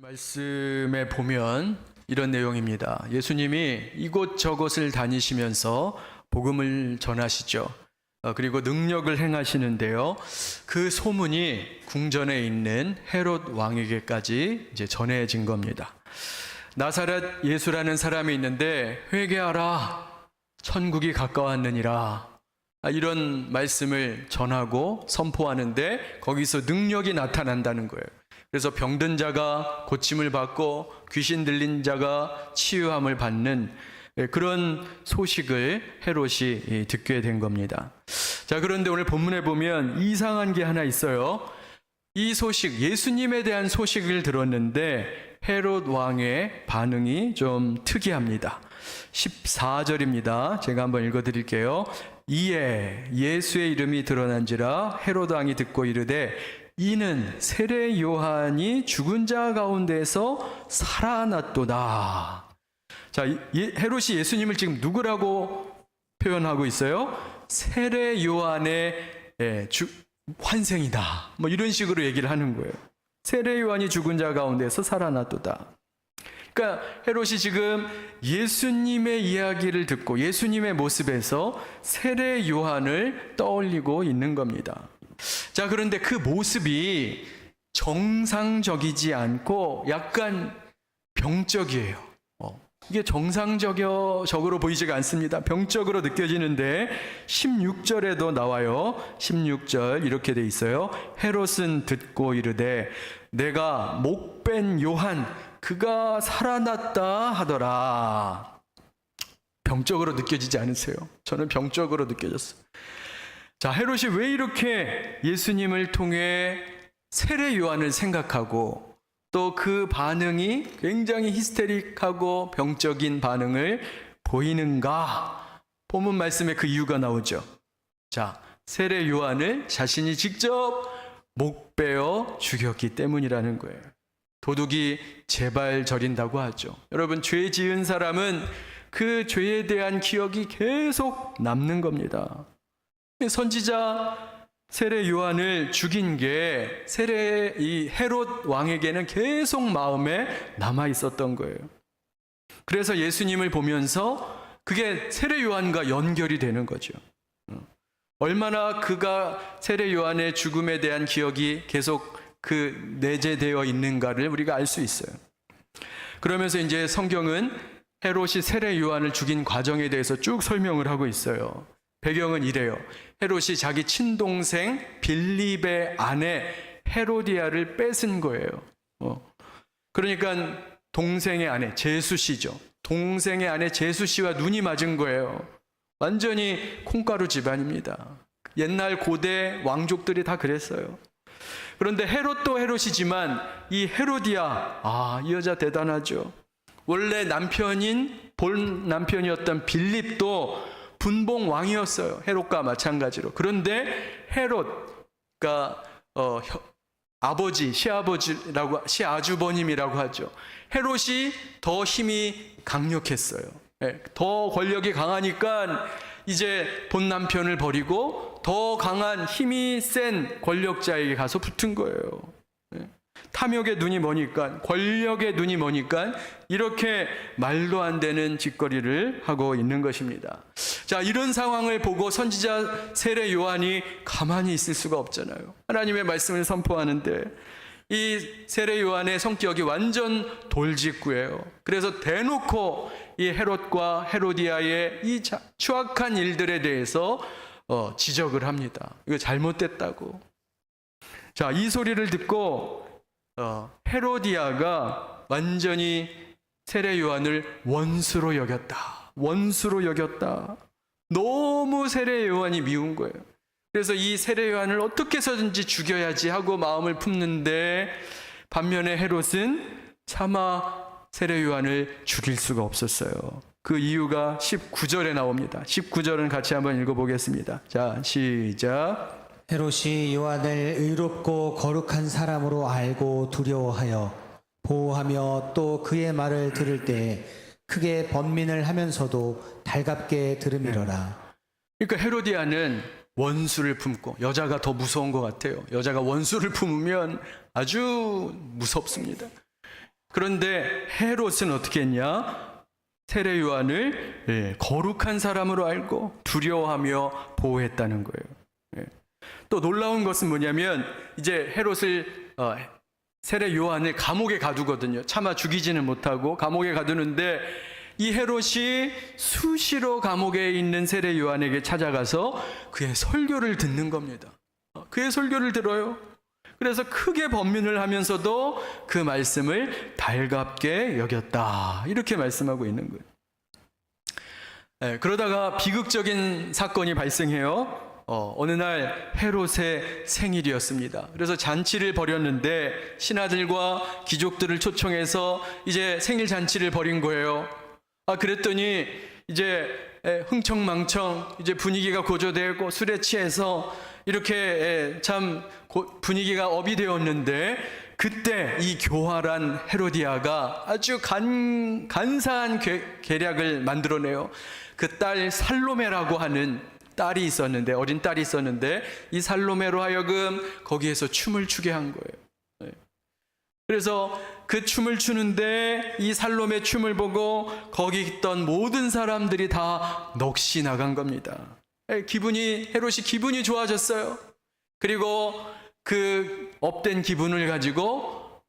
말씀에 보면 이런 내용입니다. 예수님이 이곳저곳을 다니시면서 복음을 전하시죠. 그리고 능력을 행하시는데요. 그 소문이 궁전에 있는 헤롯 왕에게까지 이제 전해진 겁니다. 나사렛 예수라는 사람이 있는데 회개하라, 천국이 가까웠느니라. 이런 말씀을 전하고 선포하는데 거기서 능력이 나타난다는 거예요. 그래서 병든 자가 고침을 받고 귀신 들린 자가 치유함을 받는 그런 소식을 헤롯이 듣게 된 겁니다. 자, 그런데 오늘 본문에 보면 이상한 게 하나 있어요. 이 소식, 예수님에 대한 소식을 들었는데 헤롯 왕의 반응이 좀 특이합니다. 14절입니다. 제가 한번 읽어드릴게요. 이에 예수의 이름이 드러난지라 헤롯 왕이 듣고 이르되 이는 세례 요한이 죽은 자 가운데서 살아났도다. 자, 헤롯이 예수님을 지금 누구라고 표현하고 있어요? 세례 요한의 환생이다. 뭐 이런 식으로 얘기를 하는 거예요. 세례 요한이 죽은 자 가운데서 살아났도다. 그러니까 헤롯이 지금 예수님의 이야기를 듣고 예수님의 모습에서 세례 요한을 떠올리고 있는 겁니다. 자, 그런데 그 모습이 정상적이지 않고 약간 병적이에요. 이게 정상적으로 보이지가 않습니다. 병적으로 느껴지는데 16절에도 나와요. 16절 이렇게 돼 있어요. 헤롯은 듣고 이르되 내가 목벤 요한 그가 살아났다 하더라. 병적으로 느껴지지 않으세요? 저는 병적으로 느껴졌어요. 자, 헤롯이 왜 이렇게 예수님을 통해 세례 요한을 생각하고 또 그 반응이 굉장히 히스테릭하고 병적인 반응을 보이는가? 본문 말씀에 그 이유가 나오죠. 자, 세례 요한을 자신이 직접 목베어 죽였기 때문이라는 거예요. 도둑이 제발 저린다고 하죠. 여러분, 죄 지은 사람은 그 죄에 대한 기억이 계속 남는 겁니다. 선지자 세례 요한을 죽인 게 이 헤롯 왕에게는 계속 마음에 남아 있었던 거예요. 그래서 예수님을 보면서 그게 세례 요한과 연결이 되는 거죠. 얼마나 그가 세례 요한의 죽음에 대한 기억이 계속 내재되어 있는가를 우리가 알 수 있어요. 그러면서 이제 성경은 헤롯이 세례 요한을 죽인 과정에 대해서 쭉 설명을 하고 있어요. 배경은 이래요. 헤롯이 자기 친동생 빌립의 아내 헤로디아를 뺏은 거예요. 그러니까 동생의 아내 제수씨죠. 동생의 아내 제수씨와 눈이 맞은 거예요. 완전히 콩가루 집안입니다. 옛날 고대 왕족들이 다 그랬어요. 그런데 헤롯도 헤롯이지만 이 헤로디아, 이 여자 대단하죠. 원래 본 남편이었던 빌립도 분봉 왕이었어요. 헤롯과 마찬가지로. 그런데 헤롯가 아버지, 시아주버님이라고 하죠. 헤롯이 더 힘이 강력했어요. 더 권력이 강하니까 이제 본 남편을 버리고 더 강한 힘이 센 권력자에게 가서 붙은 거예요. 탐욕의 눈이 머니까, 권력의 눈이 머니까 이렇게 말도 안 되는 짓거리를 하고 있는 것입니다. 자, 이런 상황을 보고 선지자 세례 요한이 가만히 있을 수가 없잖아요. 하나님의 말씀을 선포하는데 이 세례 요한의 성격이 완전 돌직구예요. 그래서 대놓고 이 헤롯과 헤로디아의 이 추악한 일들에 대해서 지적을 합니다. 이거 잘못됐다고. 자, 이 소리를 듣고 헤로디아가 완전히 세례 요한을 원수로 여겼다. 너무 세례 요한이 미운 거예요. 그래서 이 세례 요한을 어떻게 해서든지 죽여야지 하고 마음을 품는데 반면에 헤롯은 차마 세례 요한을 죽일 수가 없었어요. 그 이유가 19절에 나옵니다. 19절은 같이 한번 읽어보겠습니다. 자, 시작. 헤롯이 요한을 의롭고 거룩한 사람으로 알고 두려워하여 보호하며 또 그의 말을 들을 때 크게 번민을 하면서도 달갑게 들음이러라. 그러니까 헤로디아는 원수를 품고, 여자가 더 무서운 것 같아요. 여자가 원수를 품으면 아주 무섭습니다. 그런데 헤롯은 어떻게 했냐? 세례 요한을 거룩한 사람으로 알고 두려워하며 보호했다는 거예요. 또 놀라운 것은 뭐냐면 이제 헤롯을 세례 요한을 감옥에 가두거든요. 차마 죽이지는 못하고 감옥에 가두는데 이 헤롯이 수시로 감옥에 있는 세례 요한에게 찾아가서 그의 설교를 듣는 겁니다. 그의 설교를 들어요. 그래서 크게 번민을 하면서도 그 말씀을 달갑게 여겼다. 이렇게 말씀하고 있는 거예요. 그러다가 비극적인 사건이 발생해요. 어느 날 헤롯의 생일이었습니다. 그래서 잔치를 벌였는데 신하들과 귀족들을 초청해서 이제 생일 잔치를 벌인 거예요. 그랬더니 이제 흥청망청 이제 분위기가 고조되고 술에 취해서 이렇게 참 분위기가 업이 되었는데 그때 이 교활한 헤로디아가 아주 간사한 계략을 만들어내요. 그 딸 살로메라고 하는 딸이 있었는데, 어린 딸이 있었는데 이 살로메로 하여금 거기에서 춤을 추게 한 거예요. 그래서 그 춤을 추는데 이 살로메 춤을 보고 거기 있던 모든 사람들이 다 넋이 나간 겁니다. 헤롯이 기분이 좋아졌어요. 그리고 그 업된 기분을 가지고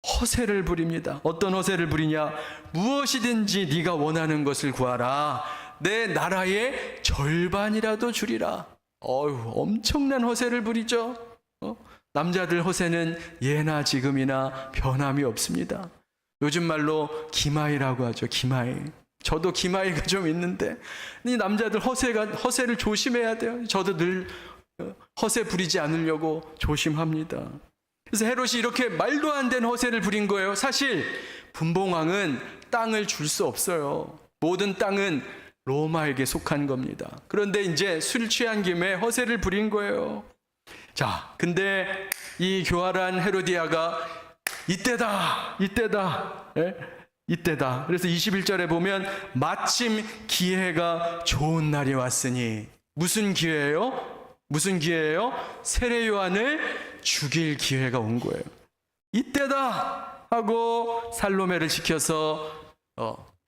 허세를 부립니다. 어떤 허세를 부리냐? 무엇이든지 네가 원하는 것을 구하라. 내 나라의 절반이라도 주리라. 엄청난 허세를 부리죠. 남자들 허세는 예나 지금이나 변함이 없습니다. 요즘 말로 기마이라고 하죠. 기마이. 저도 기마이가 좀 있는데 이 남자들 허세를 조심해야 돼요. 저도 늘 허세 부리지 않으려고 조심합니다. 그래서 헤롯이 이렇게 말도 안 되는 허세를 부린 거예요. 사실 분봉왕은 땅을 줄 수 없어요. 모든 땅은 로마에게 속한 겁니다. 그런데 이제 술 취한 김에 허세를 부린 거예요. 자, 근데 이 교활한 헤로디아가 이때다. 그래서 21절에 보면 마침 기회가 좋은 날이 왔으니 무슨 기회예요? 세례 요한을 죽일 기회가 온 거예요. 이때다 하고 살로메를 시켜서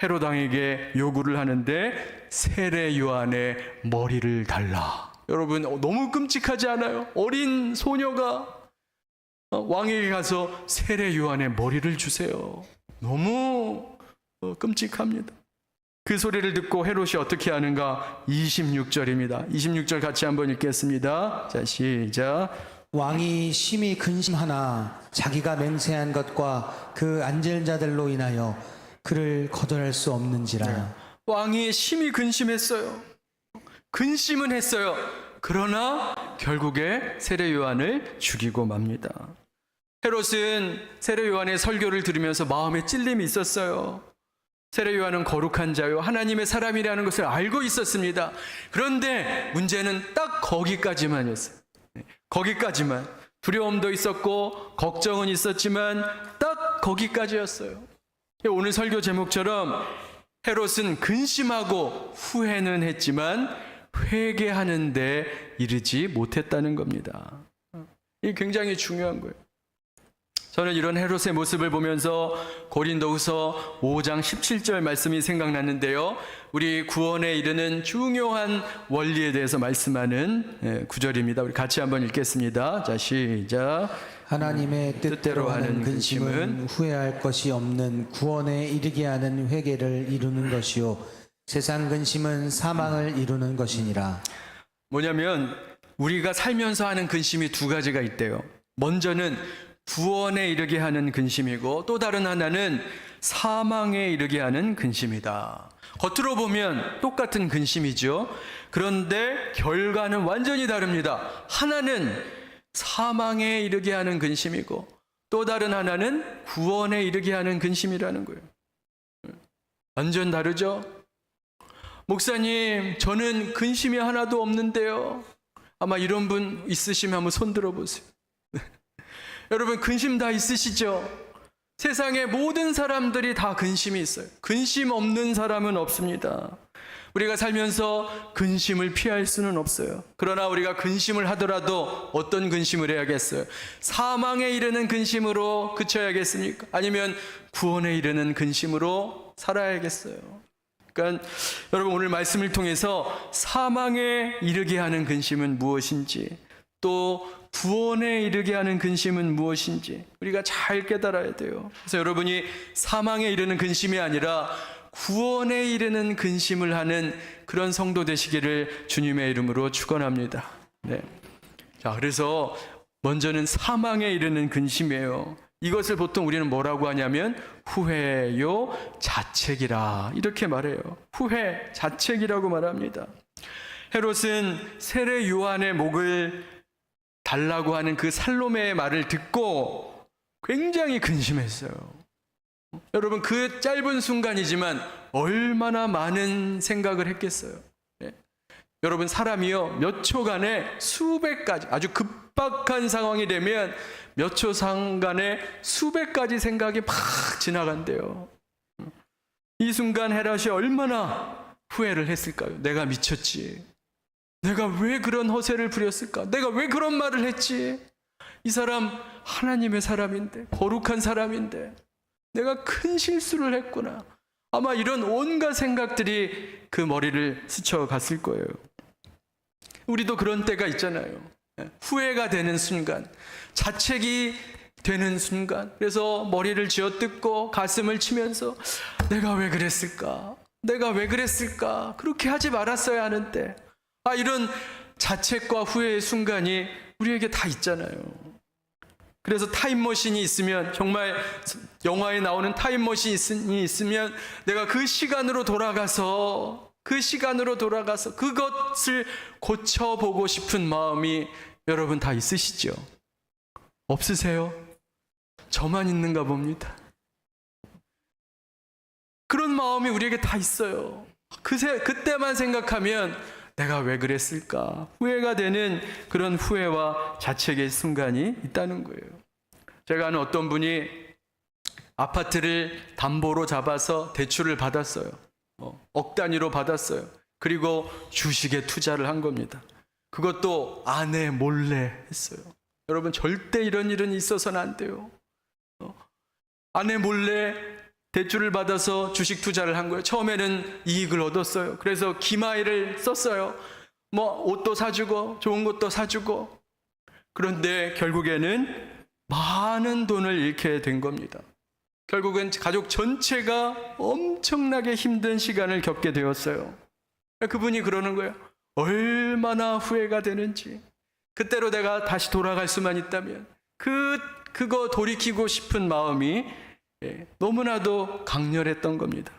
헤롯 왕에게 요구를 하는데 세례 요한의 머리를 달라. 여러분 너무 끔찍하지 않아요? 어린 소녀가 왕에게 가서 세례 요한의 머리를 주세요. 너무 끔찍합니다. 그 소리를 듣고 헤롯이 어떻게 하는가? 26절입니다. 26절 같이 한번 읽겠습니다. 자, 시작. 왕이 심히 근심하나 자기가 맹세한 것과 그 앉을 자들로 인하여 그를 거절할 수 없는지라. 왕이 심히 근심했어요. 근심은 했어요. 그러나 결국에 세례 요한을 죽이고 맙니다. 헤롯은 세례 요한의 설교를 들으면서 마음에 찔림이 있었어요. 세례 요한은 거룩한 자요 하나님의 사람이라는 것을 알고 있었습니다. 그런데 문제는 딱 거기까지만이었어요. 거기까지만. 두려움도 있었고 걱정은 있었지만 딱 거기까지였어요. 오늘 설교 제목처럼 헤롯은 근심하고 후회는 했지만 회개하는데 이르지 못했다는 겁니다. 이게 굉장히 중요한 거예요. 저는 이런 헤롯의 모습을 보면서 고린도후서 5장 17절 말씀이 생각났는데요. 우리 구원에 이르는 중요한 원리에 대해서 말씀하는 구절입니다. 우리 같이 한번 읽겠습니다. 자, 시작. 하나님의 뜻대로 하는 근심은 후회할 것이 없는 구원에 이르게 하는 회개를 이루는 것이요 세상 근심은 사망을 이루는 것이니라. 뭐냐면 우리가 살면서 하는 근심이 두 가지가 있대요. 먼저는 구원에 이르게 하는 근심이고 또 다른 하나는 사망에 이르게 하는 근심이다. 겉으로 보면 똑같은 근심이죠. 그런데 결과는 완전히 다릅니다. 하나는 사망에 이르게 하는 근심이고 또 다른 하나는 구원에 이르게 하는 근심이라는 거예요. 완전 다르죠? 목사님, 저는 근심이 하나도 없는데요. 아마 이런 분 있으시면 한번 손 들어보세요. 여러분 근심 다 있으시죠? 세상의 모든 사람들이 다 근심이 있어요. 근심 없는 사람은 없습니다. 우리가 살면서 근심을 피할 수는 없어요. 그러나 우리가 근심을 하더라도 어떤 근심을 해야겠어요? 사망에 이르는 근심으로 그쳐야겠습니까? 아니면 구원에 이르는 근심으로 살아야겠어요? 그러니까 여러분, 오늘 말씀을 통해서 사망에 이르게 하는 근심은 무엇인지, 또 구원에 이르게 하는 근심은 무엇인지 우리가 잘 깨달아야 돼요. 그래서 여러분이 사망에 이르는 근심이 아니라 구원에 이르는 근심을 하는 그런 성도 되시기를 주님의 이름으로 축원합니다. 네. 자, 그래서 먼저는 사망에 이르는 근심이에요. 이것을 보통 우리는 뭐라고 하냐면 후회요 자책이라 이렇게 말해요. 후회, 자책이라고 말합니다. 헤롯은 세례 요한의 목을 달라고 하는 그 살로메의 말을 듣고 굉장히 근심했어요. 여러분, 그 짧은 순간이지만 얼마나 많은 생각을 했겠어요. 네. 여러분, 사람이요 몇 초간에 수백 가지, 아주 급박한 상황이 되면 몇 초 상간에 수백 가지 생각이 막 지나간대요. 이 순간 헤롯이 얼마나 후회를 했을까요? 내가 미쳤지. 내가 왜 그런 허세를 부렸을까? 내가 왜 그런 말을 했지? 이 사람 하나님의 사람인데, 거룩한 사람인데 내가 큰 실수를 했구나. 아마 이런 온갖 생각들이 그 머리를 스쳐갔을 거예요. 우리도 그런 때가 있잖아요. 후회가 되는 순간, 자책이 되는 순간, 그래서 머리를 쥐어뜯고 가슴을 치면서 내가 왜 그랬을까? 내가 왜 그랬을까? 그렇게 하지 말았어야 하는데. 이런 자책과 후회의 순간이 우리에게 다 있잖아요. 그래서 타임머신이 있으면, 정말 영화에 나오는 타임머신이 있으면 내가 그 시간으로 돌아가서 그것을 고쳐보고 싶은 마음이 여러분 다 있으시죠? 없으세요? 저만 있는가 봅니다. 그런 마음이 우리에게 다 있어요. 그때만 생각하면 내가 왜 그랬을까? 후회가 되는 그런 후회와 자책의 순간이 있다는 거예요. 제가 아는 어떤 분이 아파트를 담보로 잡아서 대출을 받았어요. 억 단위로 받았어요. 그리고 주식에 투자를 한 겁니다. 그것도 아내 몰래 했어요. 여러분, 절대 이런 일은 있어서는 안 돼요. 아내 몰래 대출을 받아서 주식 투자를 한 거예요. 처음에는 이익을 얻었어요. 그래서 기마이를 썼어요. 옷도 사주고 좋은 것도 사주고. 그런데 결국에는 많은 돈을 잃게 된 겁니다. 결국은 가족 전체가 엄청나게 힘든 시간을 겪게 되었어요. 그분이 그러는 거예요. 얼마나 후회가 되는지. 그때로 내가 다시 돌아갈 수만 있다면, 그거 돌이키고 싶은 마음이 너무나도 강렬했던 겁니다.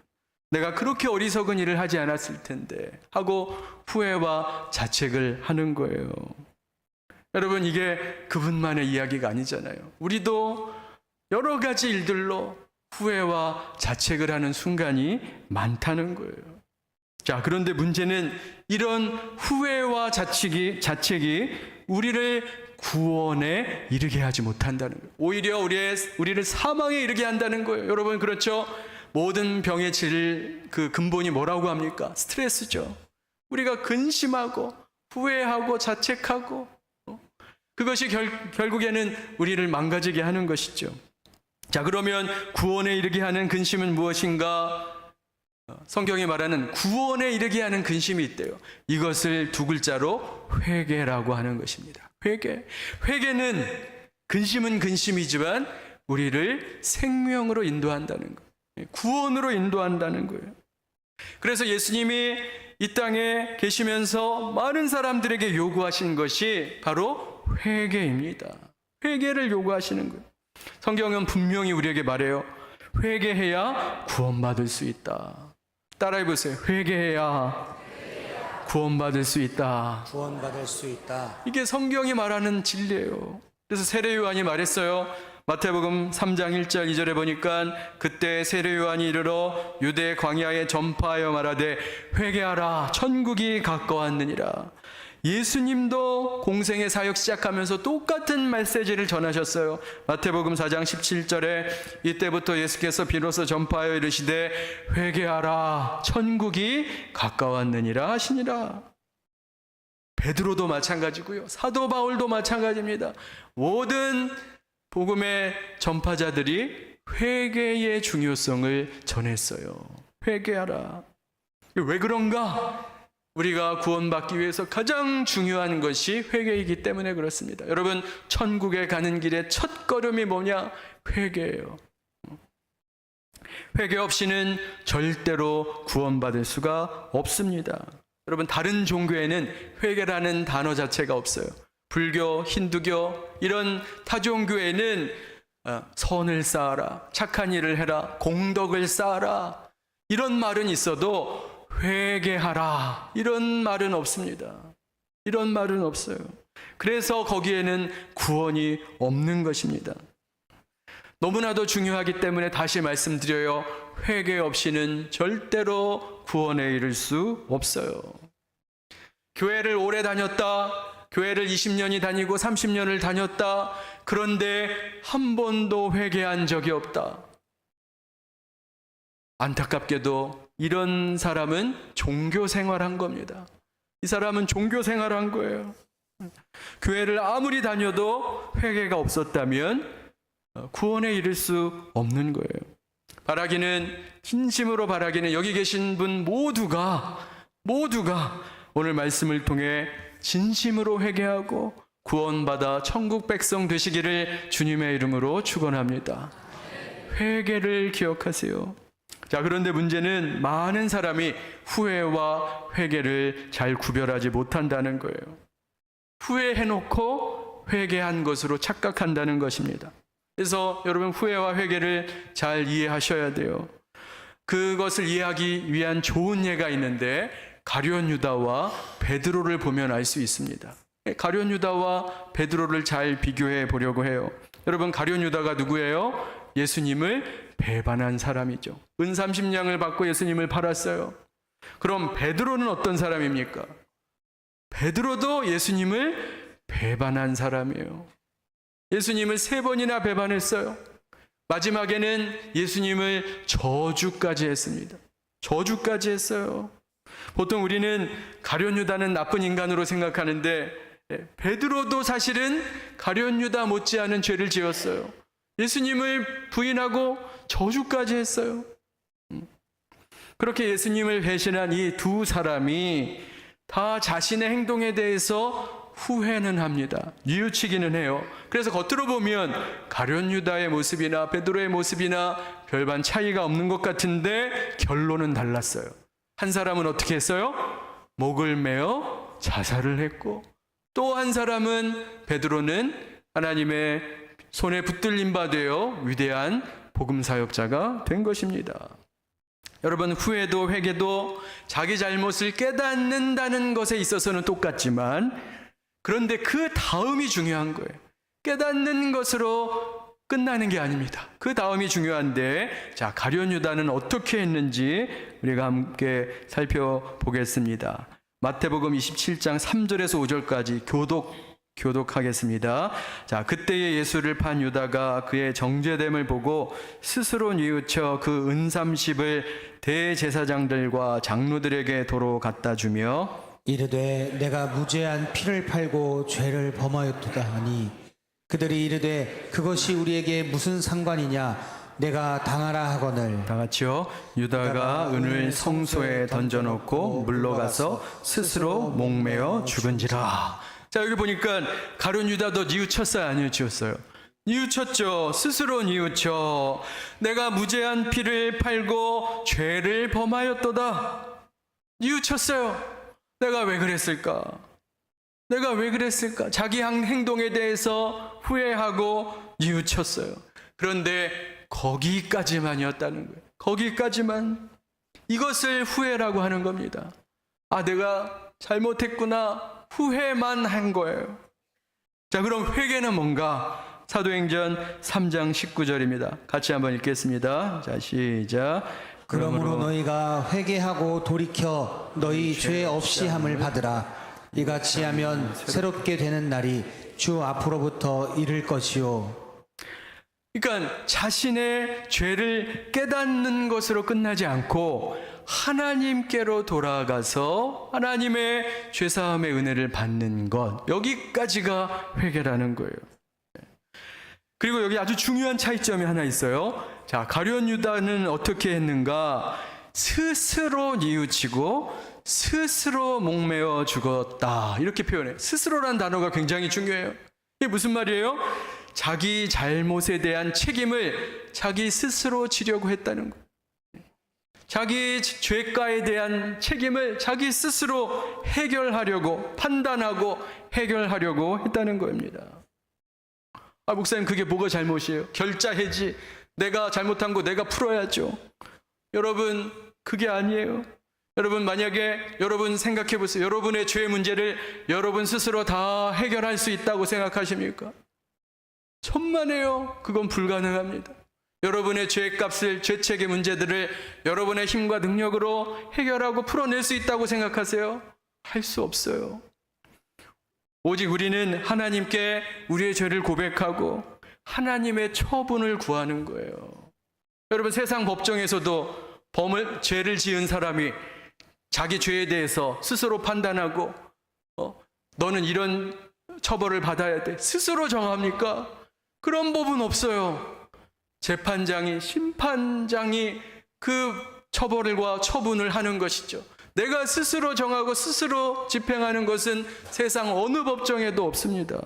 내가 그렇게 어리석은 일을 하지 않았을 텐데 하고 후회와 자책을 하는 거예요. 여러분, 이게 그분만의 이야기가 아니잖아요. 우리도 여러 가지 일들로 후회와 자책을 하는 순간이 많다는 거예요. 자, 그런데 문제는 이런 후회와 자책이 우리를 구원에 이르게 하지 못한다는 거예요. 오히려 우리를 사망에 이르게 한다는 거예요. 여러분, 그렇죠? 모든 병의 그 근본이 뭐라고 합니까? 스트레스죠. 우리가 근심하고 후회하고 자책하고 그것이 결국에는 우리를 망가지게 하는 것이죠. 자, 그러면 구원에 이르게 하는 근심은 무엇인가? 성경이 말하는 구원에 이르게 하는 근심이 있대요. 이것을 두 글자로 회개라고 하는 것입니다. 회개는, 근심은 근심이지만 우리를 생명으로 인도한다는 거예요. 구원으로 인도한다는 거예요. 그래서 예수님이 이 땅에 계시면서 많은 사람들에게 요구하신 것이 바로 회개입니다. 회개를 요구하시는 거예요. 성경은 분명히 우리에게 말해요. 회개해야 구원받을 수 있다. 따라해 보세요. 회개해야 구원받을 수 있다. 구원받을 수 있다. 이게 성경이 말하는 진리예요. 그래서 세례 요한이 말했어요. 마태복음 3장 1절 2절에 보니까 그때 세례 요한이 이르러 유대 광야에 전파하여 말하되 회개하라 천국이 가까웠느니라. 예수님도 공생의 사역 시작하면서 똑같은 메시지를 전하셨어요. 마태복음 4장 17절에 이때부터 예수께서 비로소 전파하여 이르시되 회개하라 천국이 가까웠느니라 하시니라. 베드로도 마찬가지고요. 사도 바울도 마찬가지입니다. 모든 복음의 전파자들이 회개의 중요성을 전했어요. 회개하라. 왜 그런가? 우리가 구원받기 위해서 가장 중요한 것이 회개이기 때문에 그렇습니다. 여러분, 천국에 가는 길의 첫 걸음이 뭐냐? 회개예요. 회개 없이는 절대로 구원받을 수가 없습니다. 여러분, 다른 종교에는 회개라는 단어 자체가 없어요. 불교, 힌두교, 이런 타종교에는 선을 쌓아라, 착한 일을 해라, 공덕을 쌓아라, 이런 말은 있어도 회개하라, 이런 말은 없습니다. 이런 말은 없어요. 그래서 거기에는 구원이 없는 것입니다. 너무나도 중요하기 때문에 다시 말씀드려요. 회개 없이는 절대로 구원에 이를 수 없어요. 교회를 오래 다녔다, 교회를 20년이 다니고 30년을 다녔다, 그런데 한 번도 회개한 적이 없다. 안타깝게도 이런 사람은 종교 생활한 겁니다. 이 사람은 종교 생활한 거예요. 교회를 아무리 다녀도 회개가 없었다면 구원에 이를 수 없는 거예요. 바라기는, 진심으로 바라기는 여기 계신 분 모두가 오늘 말씀을 통해 진심으로 회개하고 구원받아 천국 백성 되시기를 주님의 이름으로 축원합니다. 회개를 기억하세요. 자, 그런데 문제는 많은 사람이 후회와 회개를 잘 구별하지 못한다는 거예요. 후회해놓고 회개한 것으로 착각한다는 것입니다. 그래서 여러분, 후회와 회개를 잘 이해하셔야 돼요. 그것을 이해하기 위한 좋은 예가 있는데 가룟 유다와 베드로를 보면 알 수 있습니다. 가룟 유다와 베드로를 잘 비교해 보려고 해요. 여러분, 가룟 유다가 누구예요? 예수님을 배반한 사람이죠. 은 30냥을 받고 예수님을 팔았어요. 그럼 베드로는 어떤 사람입니까? 베드로도 예수님을 배반한 사람이에요. 예수님을 3번이나 배반했어요. 마지막에는 예수님을 저주까지 했습니다. 저주까지 했어요. 보통 우리는 가룟 유다는 나쁜 인간으로 생각하는데 베드로도 사실은 가룟 유다 못지않은 죄를 지었어요. 예수님을 부인하고 저주까지 했어요. 그렇게 예수님을 배신한 이 두 사람이 다 자신의 행동에 대해서 후회는 합니다. 뉘우치기는 해요. 그래서 겉으로 보면 가룟 유다의 모습이나 베드로의 모습이나 별반 차이가 없는 것 같은데 결론은 달랐어요. 한 사람은 어떻게 했어요? 목을 메어 자살을 했고, 또 한 사람은, 베드로는 하나님의 손에 붙들림 바 되어 위대한 복음 사역자가 된 것입니다. 여러분, 후회도 회개도 자기 잘못을 깨닫는다는 것에 있어서는 똑같지만, 그런데 그 다음이 중요한 거예요. 깨닫는 것으로 끝나는 게 아닙니다. 그 다음이 중요한데, 자, 가룟 유다는 어떻게 했는지 우리가 함께 살펴보겠습니다. 마태복음 27장 3절에서 5절까지 교독하겠습니다. 자, 그때에 예수를 판 유다가 그의 정죄됨을 보고 스스로 뉘우쳐 그 은 30을 대제사장들과 장로들에게 도로 갖다 주며 이르되 내가 무죄한 피를 팔고 죄를 범하였도다 하니, 그들이 이르되 그것이 우리에게 무슨 상관이냐, 내가 당하라 하거늘. 다 같이요. 유다가 은을 성소에 던져놓고 물러가서 스스로 목매어 죽은지라. 자, 여기 보니까 가룟 유다도 뉘우쳤어요, 안 뉘우쳤어요? 뉘우쳤죠. 스스로 뉘우쳐 내가 무죄한 피를 팔고 죄를 범하였도다. 뉘우쳤어요. 내가 왜 그랬을까? 내가 왜 그랬을까? 자기 행동에 대해서 후회하고 뉘우쳤어요. 그런데 거기까지만이었다는 거예요. 거기까지만. 이것을 후회라고 하는 겁니다. 아, 내가 잘못했구나. 후회만 한 거예요. 자, 그럼 회개는 뭔가? 사도행전 3장 19절입니다. 같이 한번 읽겠습니다. 자, 시작. 그러므로 너희가 회개하고 돌이켜 너희 죄 없이 함을 받으라. 이같이 하면 새롭게 되는 날이 주 앞으로부터 이를 것이요. 그러니까 자신의 죄를 깨닫는 것으로 끝나지 않고 하나님께로 돌아가서 하나님의 죄사함의 은혜를 받는 것, 여기까지가 회개라는 거예요. 그리고 여기 아주 중요한 차이점이 하나 있어요. 자, 가룟 유다는 어떻게 했는가? 스스로 뉘우치고 스스로 목매어 죽었다, 이렇게 표현해요. 스스로란 단어가 굉장히 중요해요. 이게 무슨 말이에요? 자기 잘못에 대한 책임을 자기 스스로 지려고 했다는 거예요. 자기 죄가에 대한 책임을 자기 스스로 해결하려고, 판단하고 해결하려고 했다는 겁니다. 아, 목사님, 그게 뭐가 잘못이에요? 결자해지, 내가 잘못한 거 내가 풀어야죠. 여러분, 그게 아니에요. 여러분, 만약에 여러분 생각해 보세요. 여러분의 죄 문제를 여러분 스스로 다 해결할 수 있다고 생각하십니까? 천만에요. 그건 불가능합니다. 여러분의 죄값을, 죄책의 문제들을 여러분의 힘과 능력으로 해결하고 풀어낼 수 있다고 생각하세요? 할 수 없어요. 오직 우리는 하나님께 우리의 죄를 고백하고 하나님의 처분을 구하는 거예요. 여러분, 세상 법정에서도 죄를 지은 사람이 자기 죄에 대해서 스스로 판단하고 너는 이런 처벌을 받아야 돼, 스스로 정합니까? 그런 법은 없어요. 재판장이, 심판장이 그 처벌과 처분을 하는 것이죠. 내가 스스로 정하고 스스로 집행하는 것은 세상 어느 법정에도 없습니다.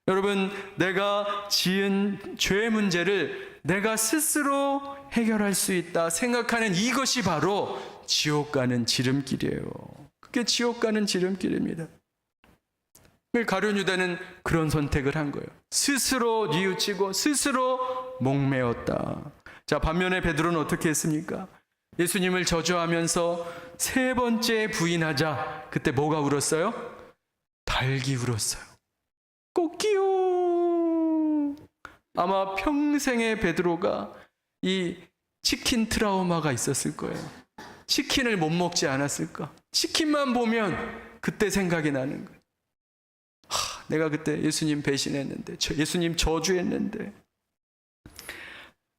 여러분, 내가 지은 죄 문제를 내가 스스로 해결할 수 있다 생각하는 이것이 바로 지옥 가는 지름길이에요. 그게 지옥 가는 지름길입니다. 가룟 유다는 그런 선택을 한 거예요. 스스로 뉘우치고 스스로 목매었다. 자, 반면에 베드로는 어떻게 했습니까? 예수님을 저주하면서 세 번째 부인하자, 그때 뭐가 울었어요? 닭이 울었어요. 꼬끼요. 아마 평생의 베드로가 이 치킨 트라우마가 있었을 거예요. 치킨을 못 먹지 않았을까? 치킨만 보면 그때 생각이 나는 거예요. 내가 그때 예수님 배신했는데, 예수님 저주했는데.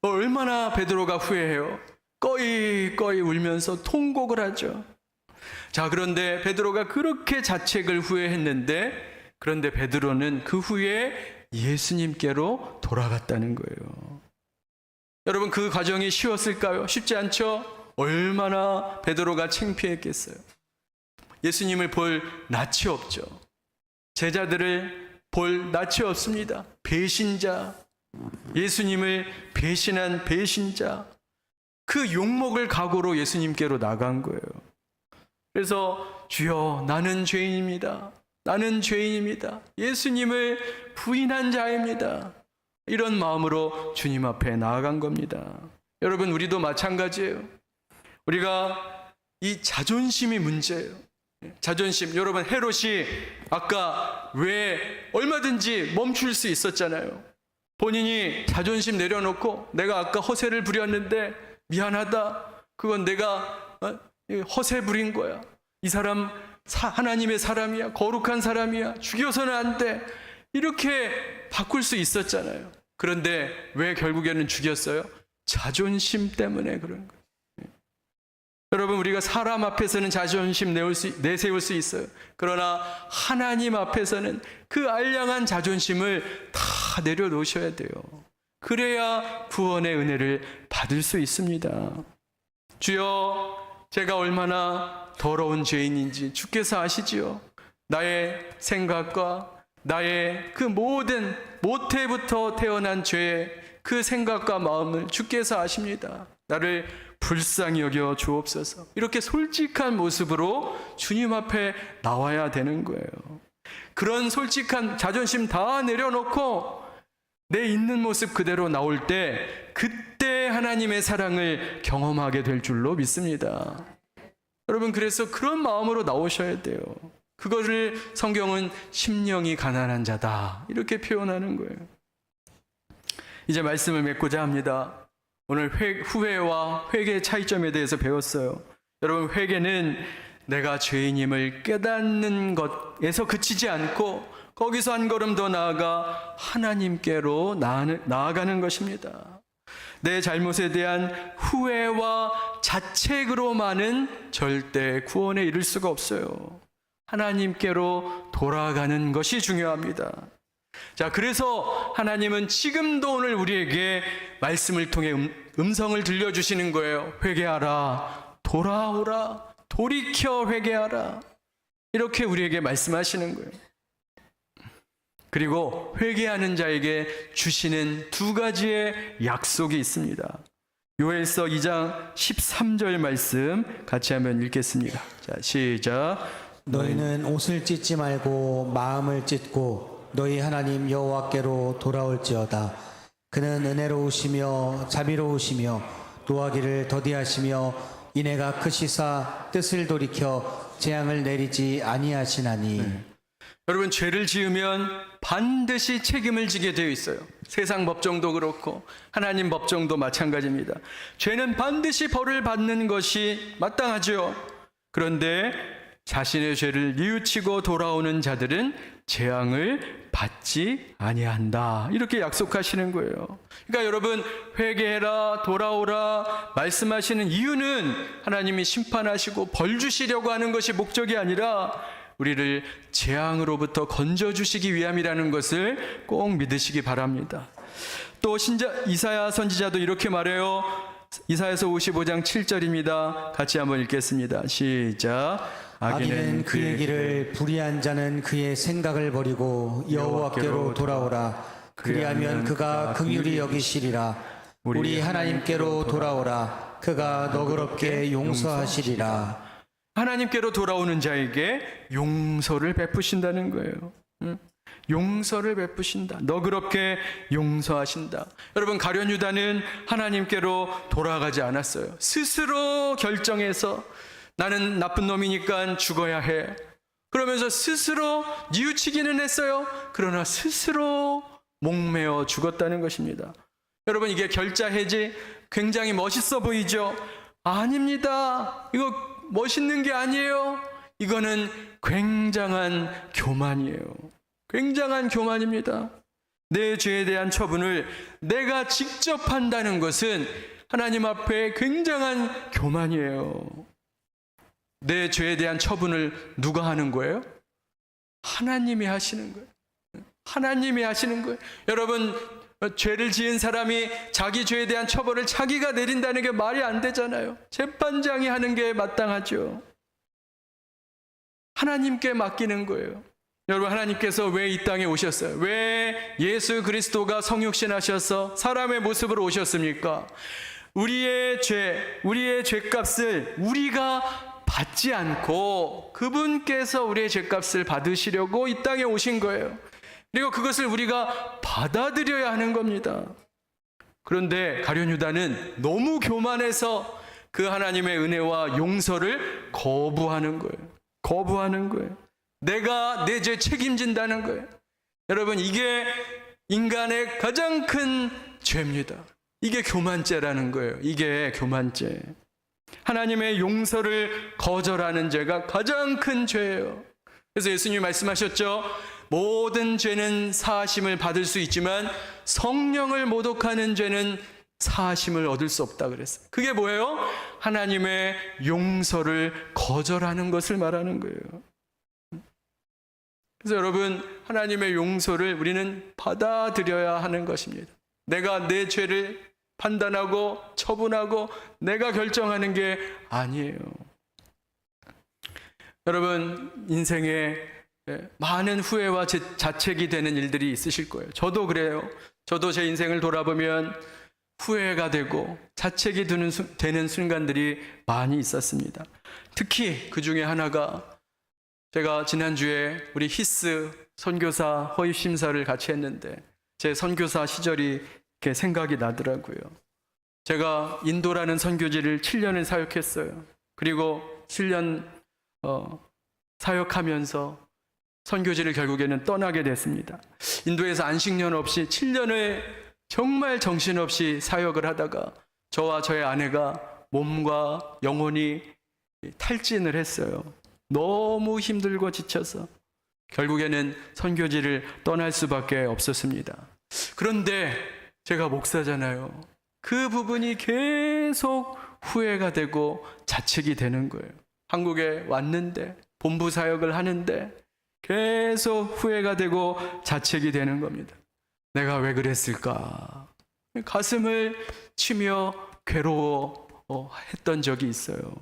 얼마나 베드로가 후회해요. 꺼이 울면서 통곡을 하죠. 자, 그런데 베드로가 그렇게 자책을 후회했는데, 그런데 베드로는 그 후에 예수님께로 돌아갔다는 거예요. 여러분, 그 과정이 쉬웠을까요? 쉽지 않죠? 얼마나 베드로가 창피했겠어요. 예수님을 볼 낯이 없죠. 제자들을 볼 낯이 없습니다. 배신자, 예수님을 배신한 배신자, 그 욕먹을 각오로 예수님께로 나간 거예요. 그래서 주여, 나는 죄인입니다. 나는 죄인입니다. 예수님을 부인한 자입니다. 이런 마음으로 주님 앞에 나아간 겁니다. 여러분, 우리도 마찬가지예요. 우리가 이 자존심이 문제예요. 자존심. 여러분, 헤롯이 아까 왜 얼마든지 멈출 수 있었잖아요. 본인이 자존심 내려놓고 내가 아까 허세를 부렸는데 미안하다, 그건 내가 허세 부린 거야, 이 사람 하나님의 사람이야, 거룩한 사람이야, 죽여서는 안 돼, 이렇게 바꿀 수 있었잖아요. 그런데 왜 결국에는 죽였어요? 자존심 때문에 그런 거예요. 여러분, 우리가 사람 앞에서는 자존심 내세울 수 있어요. 그러나 하나님 앞에서는 그 알량한 자존심을 다 내려놓으셔야 돼요. 그래야 구원의 은혜를 받을 수 있습니다. 주여, 제가 얼마나 더러운 죄인인지 주께서 아시지요. 나의 생각과 나의 그 모든 모태부터 태어난 죄의 그 생각과 마음을 주께서 아십니다. 나를 불쌍히 여겨 주옵소서. 이렇게 솔직한 모습으로 주님 앞에 나와야 되는 거예요. 그런 솔직한 자존심 다 내려놓고 내 있는 모습 그대로 나올 때, 그때 하나님의 사랑을 경험하게 될 줄로 믿습니다. 여러분, 그래서 그런 마음으로 나오셔야 돼요. 그거를 성경은 심령이 가난한 자다, 이렇게 표현하는 거예요. 이제 말씀을 맺고자 합니다. 오늘 후회와 회개의 차이점에 대해서 배웠어요. 여러분, 회개는 내가 죄인임을 깨닫는 것에서 그치지 않고 거기서 한 걸음 더 나아가 하나님께로 나아가는 것입니다. 내 잘못에 대한 후회와 자책으로만은 절대 구원에 이를 수가 없어요. 하나님께로 돌아가는 것이 중요합니다. 자, 그래서 하나님은 지금도 오늘 우리에게 말씀을 통해 음성을 들려주시는 거예요. 회개하라, 돌아오라, 돌이켜 회개하라. 이렇게 우리에게 말씀하시는 거예요. 그리고 회개하는 자에게 주시는 두 가지의 약속이 있습니다. 요엘서 2장 13절 말씀 같이 한번 읽겠습니다. 자, 시작. 너희는 옷을 찢지 말고 마음을 찢고 너희 하나님 여호와께로 돌아올지어다. 그는 은혜로우시며 자비로우시며 노하기를 더디하시며 인애가 크시사 뜻을 돌이켜 재앙을 내리지 아니하시나니. 여러분, 죄를 지으면 반드시 책임을 지게 되어 있어요. 세상 법정도 그렇고 하나님 법정도 마찬가지입니다. 죄는 반드시 벌을 받는 것이 마땅하죠. 그런데 자신의 죄를 뉘우치고 돌아오는 자들은 재앙을 받지 아니한다. 이렇게 약속하시는 거예요. 그러니까 여러분, 회개해라, 돌아오라 말씀하시는 이유는 하나님이 심판하시고 벌 주시려고 하는 것이 목적이 아니라 우리를 재앙으로부터 건져주시기 위함이라는 것을 꼭 믿으시기 바랍니다. 또 이사야 선지자도 이렇게 말해요. 이사야서 55장 7절입니다. 같이 한번 읽겠습니다. 시작. 악인은 그의 길을, 불의한 자는 그의 생각을 버리고 여호와께로 돌아오라. 그리하면 그가 긍휼히 여기시리라. 우리 하나님께로 돌아오라. 그가 너그럽게 용서하시리라. 하나님께로 돌아오는 자에게 용서를 베푸신다는 거예요. 용서를 베푸신다. 너그럽게 용서하신다. 여러분, 가룟 유다는 하나님께로 돌아가지 않았어요. 스스로 결정해서 나는 나쁜 놈이니까 죽어야 해. 그러면서 스스로 뉘우치기는 했어요. 그러나 스스로 목매어 죽었다는 것입니다. 여러분, 이게 결자 해지 굉장히 멋있어 보이죠? 아닙니다. 이거 멋있는 게 아니에요. 이거는 굉장한 교만이에요. 굉장한 교만입니다. 내 죄에 대한 처분을 내가 직접 한다는 것은 하나님 앞에 굉장한 교만이에요. 내 죄에 대한 처분을 누가 하는 거예요? 하나님이 하시는 거예요. 하나님이 하시는 거예요. 여러분, 죄를 지은 사람이 자기 죄에 대한 처벌을 자기가 내린다는 게 말이 안 되잖아요. 재판장이 하는 게 마땅하죠. 하나님께 맡기는 거예요. 여러분, 하나님께서 왜 이 땅에 오셨어요? 왜 예수 그리스도가 성육신 하셔서 사람의 모습으로 오셨습니까? 우리의 죄값을 우리가 받지 않고 그분께서 우리의 죄값을 받으시려고 이 땅에 오신 거예요. 그리고 그것을 우리가 받아들여야 하는 겁니다. 그런데 가룟 유다는 너무 교만해서 그 하나님의 은혜와 용서를 거부하는 거예요. 거부하는 거예요. 내가 내 죄 책임진다는 거예요. 여러분, 이게 인간의 가장 큰 죄입니다. 이게 교만죄라는 거예요. 이게 교만죄. 하나님의 용서를 거절하는 죄가 가장 큰 죄예요. 그래서 예수님이 말씀하셨죠. 모든 죄는 사하심을 받을 수 있지만 성령을 모독하는 죄는 사하심을 얻을 수 없다 그랬어요. 그게 뭐예요? 하나님의 용서를 거절하는 것을 말하는 거예요. 그래서 여러분, 하나님의 용서를 우리는 받아들여야 하는 것입니다. 내가 내 죄를 판단하고 처분하고 내가 결정하는 게 아니에요. 여러분, 인생에 많은 후회와 자책이 되는 일들이 있으실 거예요. 저도 그래요. 저도 제 인생을 돌아보면 후회가 되고 자책이 되는 순간들이 많이 있었습니다. 특히 그 중에 하나가, 제가 지난주에 우리 히스 선교사 허위심사를 같이 했는데 제 선교사 시절이 이렇게 생각이 나더라고요. 제가 인도라는 선교지를 7년을 사역했어요. 그리고 7년 사역하면서 선교지를 결국에는 떠나게 됐습니다. 인도에서 안식년 없이 7년을 정말 정신없이 사역을 하다가 저와 저의 아내가 몸과 영혼이 탈진을 했어요. 너무 힘들고 지쳐서 결국에는 선교지를 떠날 수밖에 없었습니다. 그런데 제가 목사잖아요. 그 부분이 계속 후회가 되고 자책이 되는 거예요. 한국에 왔는데 본부 사역을 하는데 계속 후회가 되고 자책이 되는 겁니다. 내가 왜 그랬을까? 가슴을 치며 괴로워했던 적이 있어요.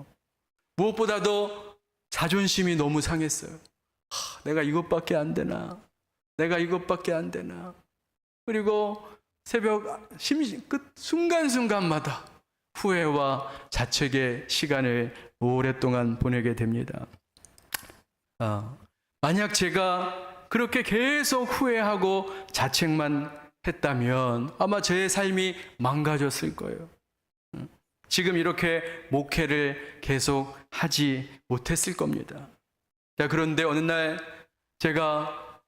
무엇보다도 자존심이 너무 상했어요. 내가 이것밖에 안 되나? 내가 이것밖에 안 되나? 그리고 새벽 끝 순간순간마다 후회와 자책의 시간을 오랫동안 보내게 됩니다. 만약 제가 그렇게 계속 후회하고 자책만 했다면 아마 제 삶이 망가졌을 거예요. 지금 이렇게 목회를 계속 하지 못했을 겁니다. 자, 그런데 어느 날 제가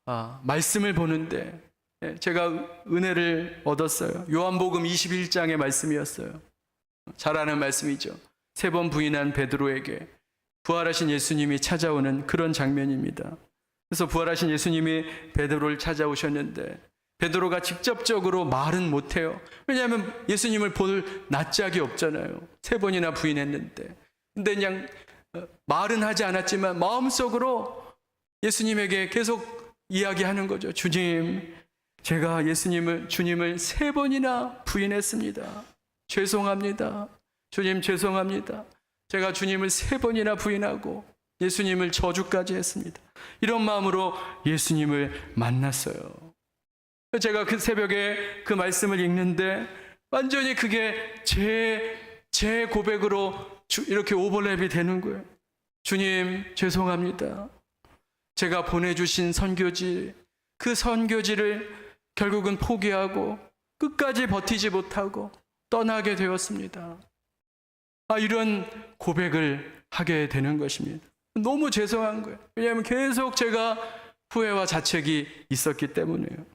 말씀을 보는데 제가 은혜를 얻었어요. 요한복음 21장의 말씀이었어요. 잘 아는 말씀이죠. 3번 부인한 베드로에게 부활하신 예수님이 찾아오는 그런 장면입니다. 그래서 부활하신 예수님이 베드로를 찾아오셨는데 베드로가 직접적으로 말은 못해요. 왜냐하면 예수님을 볼 낯짝이 없잖아요. 3번이나 부인했는데. 근데 그냥 말은 하지 않았지만 마음속으로 예수님에게 계속 이야기하는 거죠. 주님, 제가 주님을 3번이나 부인했습니다. 죄송합니다. 주님, 죄송합니다. 제가 주님을 3번이나 부인하고 예수님을 저주까지 했습니다. 이런 마음으로 예수님을 만났어요. 제가 그 새벽에 그 말씀을 읽는데 완전히 그게 제 고백으로 이렇게 오버랩이 되는 거예요. 주님, 죄송합니다. 제가 보내주신 선교지, 그 선교지를 결국은 포기하고 끝까지 버티지 못하고 떠나게 되었습니다. 이런 고백을 하게 되는 것입니다. 너무 죄송한 거예요. 왜냐하면 계속 제가 후회와 자책이 있었기 때문에요.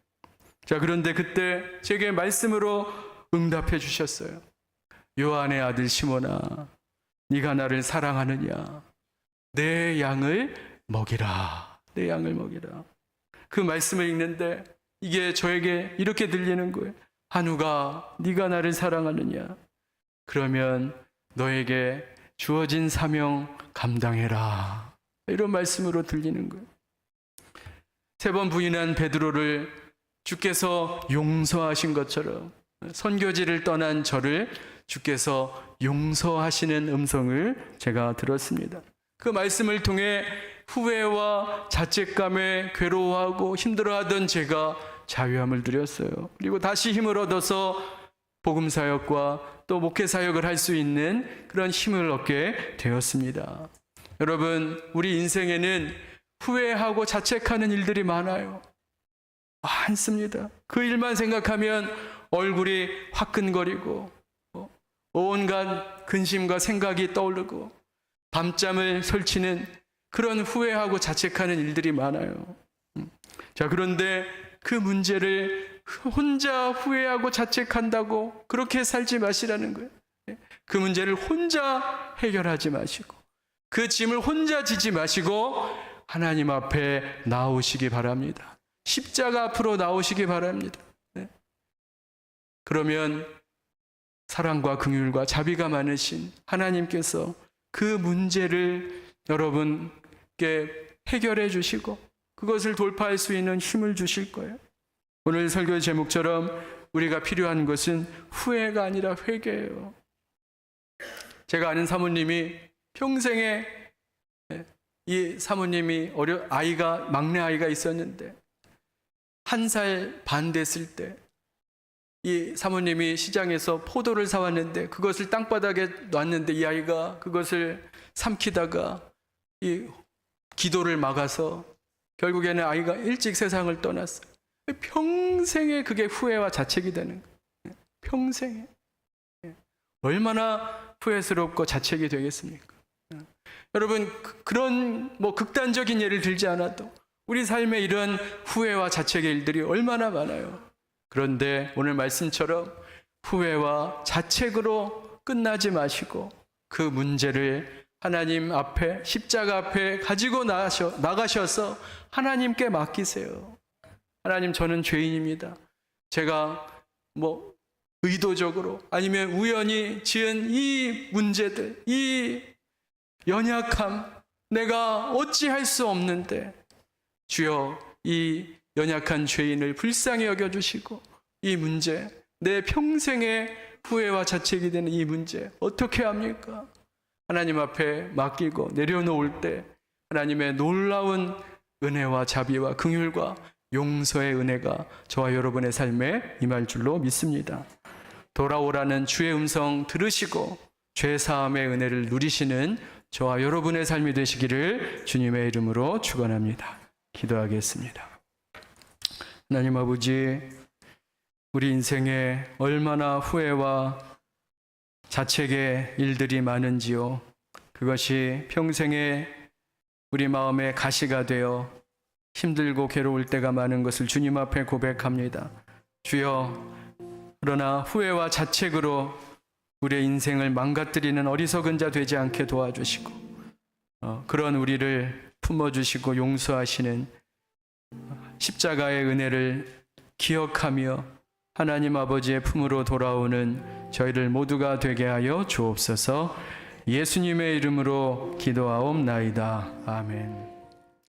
자, 그런데 그때 제게 말씀으로 응답해 주셨어요. 요한의 아들 시몬아, 네가 나를 사랑하느냐? 내 양을 먹이라. 내 양을 먹이라. 그 말씀을 읽는데 이게 저에게 이렇게 들리는 거예요. 한우가 네가 나를 사랑하느냐? 그러면 너에게 주어진 사명 감당해라. 이런 말씀으로 들리는 거예요. 3번 부인한 베드로를 주께서 용서하신 것처럼 선교지를 떠난 저를 주께서 용서하시는 음성을 제가 들었습니다. 그 말씀을 통해 후회와 자책감에 괴로워하고 힘들어하던 제가 자유함을 누렸어요. 그리고 다시 힘을 얻어서 복음사역과 또 목회사역을 할 수 있는 그런 힘을 얻게 되었습니다. 여러분, 우리 인생에는 후회하고 자책하는 일들이 많아요. 많습니다. 그 일만 생각하면 얼굴이 화끈거리고 온갖 근심과 생각이 떠오르고 밤잠을 설치는 그런 후회하고 자책하는 일들이 많아요. 자, 그런데 그 문제를 혼자 후회하고 자책한다고 그렇게 살지 마시라는 거예요. 그 문제를 혼자 해결하지 마시고 그 짐을 혼자 지지 마시고 하나님 앞에 나오시기 바랍니다. 십자가 앞으로 나오시기 바랍니다. 그러면 사랑과 긍휼과 자비가 많으신 하나님께서 그 문제를 여러분께 해결해 주시고 그것을 돌파할 수 있는 힘을 주실 거예요. 오늘 설교 제목처럼 우리가 필요한 것은 후회가 아니라 회개예요. 제가 아는 사모님이 평생에 이 사모님이 막내 아이가 있었는데 1살 반 됐을 때 이 사모님이 시장에서 포도를 사왔는데 그것을 땅바닥에 놨는데 이 아이가 그것을 삼키다가 이 기도를 막아서 결국에는 아이가 일찍 세상을 떠났어요. 평생에 그게 후회와 자책이 되는 거예요. 평생에. 얼마나 후회스럽고 자책이 되겠습니까? 여러분, 그런 극단적인 예를 들지 않아도 우리 삶에 이런 후회와 자책의 일들이 얼마나 많아요. 그런데 오늘 말씀처럼 후회와 자책으로 끝나지 마시고 그 문제를 하나님 앞에, 십자가 앞에 가지고 나가셔서 하나님께 맡기세요. 하나님, 저는 죄인입니다. 제가 의도적으로 아니면 우연히 지은 이 문제들, 이 연약함, 내가 어찌할 수 없는데 주여, 이 연약한 죄인을 불쌍히 여겨주시고 이 문제, 내 평생의 후회와 자책이 되는 이 문제 어떻게 합니까? 하나님 앞에 맡기고 내려놓을 때 하나님의 놀라운 은혜와 자비와 긍휼과 용서의 은혜가 저와 여러분의 삶에 임할 줄로 믿습니다. 돌아오라는 주의 음성 들으시고 죄 사함의 은혜를 누리시는 저와 여러분의 삶이 되시기를 주님의 이름으로 축원합니다. 기도하겠습니다. 하나님 아버지, 우리 인생에 얼마나 후회와 자책의 일들이 많은지요. 그것이 평생에 우리 마음의 가시가 되어 힘들고 괴로울 때가 많은 것을 주님 앞에 고백합니다. 주여, 그러나 후회와 자책으로 우리의 인생을 망가뜨리는 어리석은 자 되지 않게 도와주시고 그런 우리를 품어주시고 용서하시는 십자가의 은혜를 기억하며 하나님 아버지의 품으로 돌아오는 저희를 모두가 되게 하여 주옵소서. 예수님의 이름으로 기도하옵나이다. 아멘.